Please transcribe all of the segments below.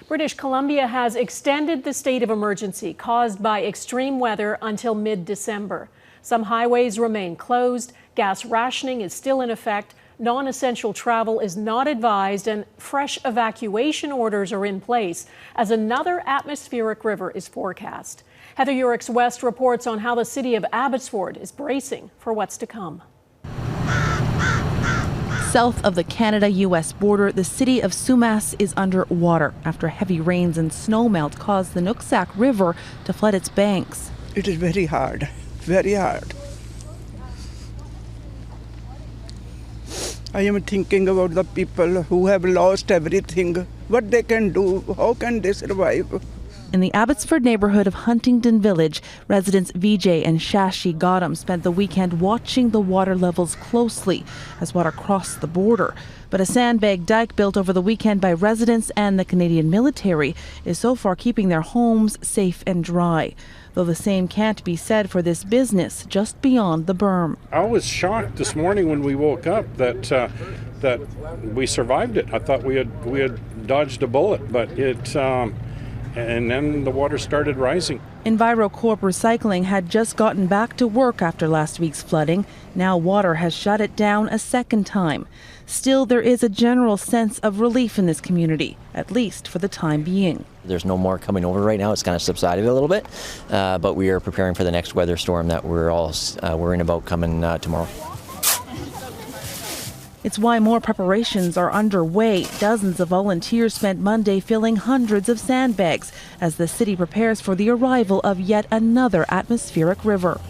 British Columbia has extended the state of emergency caused by extreme weather until mid-December. Some highways remain closed, gas rationing is still in effect, non-essential travel is not advised, and fresh evacuation orders are in place as another atmospheric river is forecast. Heather Yourex-West reports on how the city of Abbotsford is bracing for what's to come. South of the Canada-U.S. border, the city of Sumas is under water after heavy rains and snowmelt caused the Nooksack River to flood its banks. It is very hard, very hard. I am thinking about the people who have lost everything, what they can do, how can they survive. In the Abbotsford neighborhood of Huntington Village, residents Vijay and Shashi Gautam spent the weekend watching the water levels closely as water crossed the border. But a sandbag dike built over the weekend by residents and the Canadian military is so far keeping their homes safe and dry. Though the same can't be said for this business just beyond the berm. I was shocked this morning when we woke up that we survived it. I thought we had dodged a bullet, but and then the water started rising. Enviro-Corp Recycling had just gotten back to work after last week's flooding. Now water has shut it down a second time. Still, there is a general sense of relief in this community, at least for the time being. There's no more coming over right now. It's kind of subsided a little bit, but we are preparing for the next weather storm that we're all worrying about coming tomorrow. It's why more preparations are underway. Dozens of volunteers spent Monday filling hundreds of sandbags as the city prepares for the arrival of yet another atmospheric river.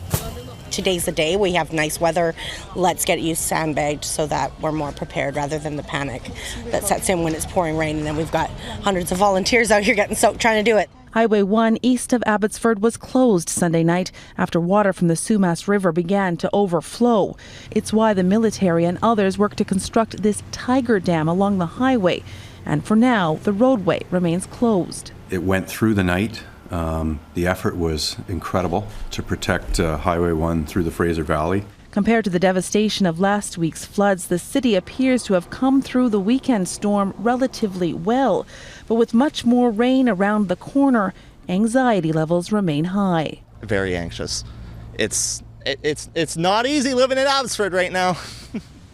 Today's the day. We have nice weather. Let's get you sandbagged so that we're more prepared rather than the panic that sets in when it's pouring rain, and then we've got hundreds of volunteers out here getting soaked trying to do it. Highway 1 east of Abbotsford was closed Sunday night after water from the Sumas River began to overflow. It's why the military and others work to construct this tiger dam along the highway. And for now, the roadway remains closed. It went through the night. The effort was incredible to protect Highway 1 through the Fraser Valley. Compared to the devastation of last week's floods, the city appears to have come through the weekend storm relatively well. But with much more rain around the corner, anxiety levels remain high. Very anxious. It's not easy living in Abbotsford right now.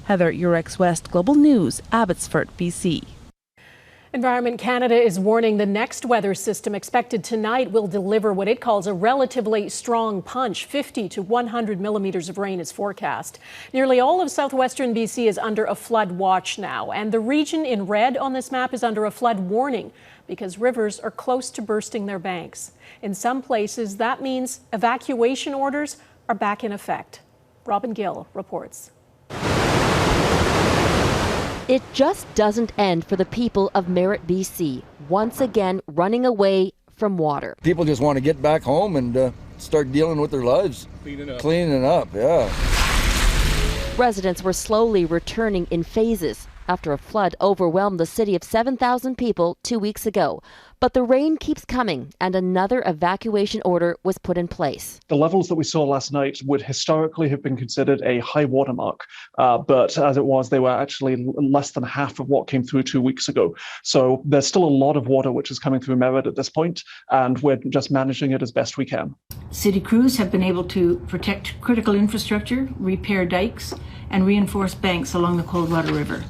Heather Yourex-West, Global News, Abbotsford, BC. Environment Canada is warning the next weather system expected tonight will deliver what it calls a relatively strong punch. 50 to 100 millimetres of rain is forecast. Nearly all of southwestern BC is under a flood watch now, and the region in red on this map is under a flood warning because rivers are close to bursting their banks. In some places, that means evacuation orders are back in effect. Robin Gill reports. It just doesn't end for the people of Merritt, BC, once again running away from water. People just want to get back home and start dealing with their lives. Cleaning up, yeah. Residents were slowly returning in phases after a flood overwhelmed the city of 7,000 people 2 weeks ago. But the rain keeps coming, and another evacuation order was put in place. The levels that we saw last night would historically have been considered a high watermark, but as it was, they were actually less than half of what came through 2 weeks ago. So there's still a lot of water which is coming through Merritt at this point, and we're just managing it as best we can. City crews have been able to protect critical infrastructure, repair dikes, and reinforce banks along the Coldwater River.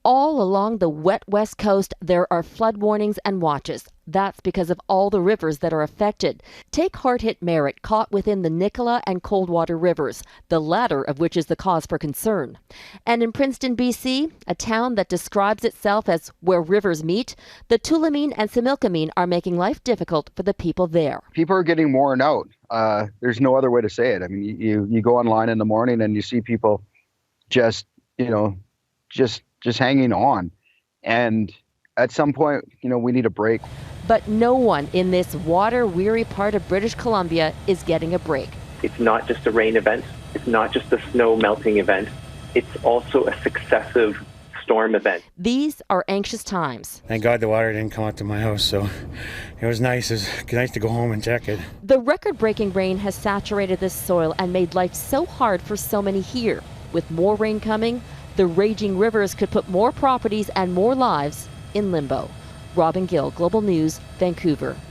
All along the wet west coast, there are flood warnings and watches. That's because of all the rivers that are affected. Take hard-hit Merritt, caught within the Nicola and Coldwater rivers, the latter of which is the cause for concern. And in Princeton, BC, a town that describes itself as where rivers meet, the Tulameen and Similkameen are making life difficult for the people there. People are getting worn out. There's no other way to say it. I mean, you go online in the morning and you see people just hanging on. And at some point, we need a break. But no one in this water-weary part of British Columbia is getting a break. It's not just a rain event. It's not just a snow melting event. It's also a successive storm event. These are anxious times. Thank God the water didn't come out to my house, so it was nice. It was nice to go home and check it. The record-breaking rain has saturated this soil and made life so hard for so many here. With more rain coming, the raging rivers could put more properties and more lives in limbo. Robin Gill, Global News, Vancouver.